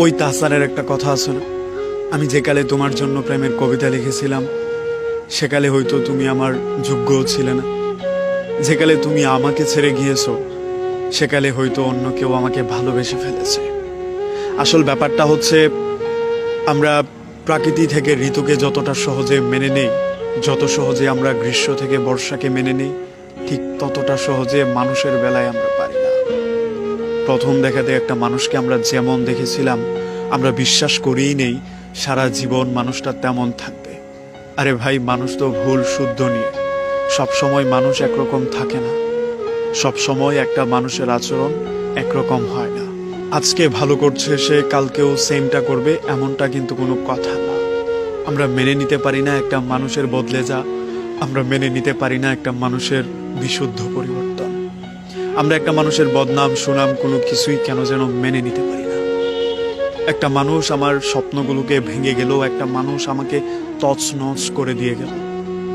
ওই তাহসানের একটা কথা আছে না, আমি যেকালে তোমার জন্য প্রেমের কবিতা লিখেছিলাম সেকালে হয়তো তুমি আমার যোগ্যও ছিলে না। যেকালে তুমি আমাকে ছেড়ে গিয়েছো সেকালে হয়তো অন্য কেউ আমাকে ভালোবেসে ফেলেছে। আসল ব্যাপারটা হচ্ছে, আমরা প্রকৃতি থেকে ঋতুকে যতটা সহজে মেনে নেই, যত সহজে আমরা গ্রীষ্ম থেকে বর্ষাকে মেনে নেই, ঠিক ততটা সহজে মানুষের বেলায় আমরা পারি না। প্রথম দেখাতে একটা মানুষকে আমরা যেমন দেখেছিলাম, আমরা বিশ্বাস করেই নেই সারা জীবন মানুষটা তেমন থাকবে। আরে ভাই, মানুষ তো ভুল শুদ্ধ নিয়ে, সব সময় মানুষ একরকম থাকে না। সব সময় একটা মানুষের আচরণ একরকম হয় না। আজকে ভালো করছে সে কালকেও সেমটা করবে, এমনটা কিন্তু কোনো কথা না। আমরা মেনে নিতে পারি না একটা মানুষের বদলে যা, আমরা মেনে নিতে পারি না একটা মানুষের বিশুদ্ধ পরিবর্তন। আমরা একটা মানুষের বদনাম সুনাম কোনো কিছুই কেন যেন মেনে নিতে পারি না। একটা মানুষ আমার স্বপ্নগুলোকে ভেঙে গেল, একটা মানুষ আমাকে তছনছ করে দিয়ে গেল।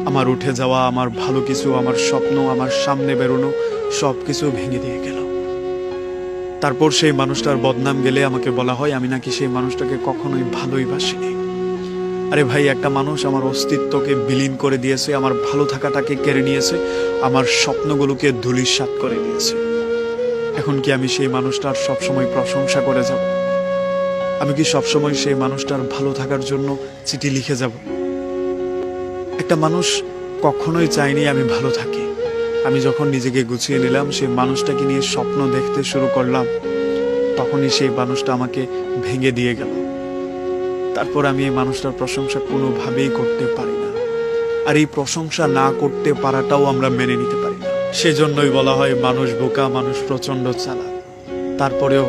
আমার উঠে যাওয়া, আমার ভালো কিছু, আমার স্বপ্ন, আমার সামনে বেরোনো সব কিছু ভেঙে দিয়ে গেল। তারপর সেই মানুষটার বদনাম গেলে আমাকে বলা হয় আমি নাকি সেই মানুষটাকে কখনোই ভালোই বাসিনি। আরে ভাই, একটা মানুষ আমার অস্তিত্বকে বিলীন করে দিয়েছে, আমার ভালো থাকাটাকে কেড়ে নিয়েছে, আমার স্বপ্নগুলোকে ধূলিসাৎ করে দিয়েছে। এখন কি আমি সেই মানুষটার সবসময় প্রশংসা করে যাব? আমি কি সবসময় সেই মানুষটার ভালো থাকার জন্য চিঠি লিখে যাব? একটা মানুষ কখনোই চায়নি আমি ভালো থাকি। আমি যখন নিজেকে গুছিয়ে নিলাম, সেই মানুষটাকে নিয়ে স্বপ্ন দেখতে শুরু করলাম, তখনই সেই মানুষটা আমাকে ভেঙে দিয়ে গেল। তারপর আমি এই মানুষটার প্রশংসা কোনোভাবেই করতে পারি না। আর এই প্রশংসা না করতে পারাটাও আমরা মেনে নিতে পারি না। সেজন্যই বলা হয় মানুষ বোকা, মানুষ প্রচন্ড চালাক। তারপরেও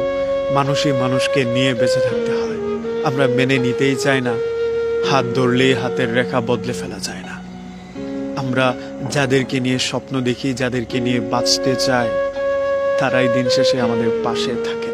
মানুষই মানুষকে নিয়ে বেঁচে থাকতে হয়। আমরা মেনে নিতেই চাই না, হাত ধরলেই হাতের রেখা বদলে ফেলা যায় না। আমরা যাদেরকে নিয়ে স্বপ্ন দেখি, যাদেরকে নিয়ে বাঁচতে চাই, তারাই দিন শেষে আমাদের পাশে থাকে।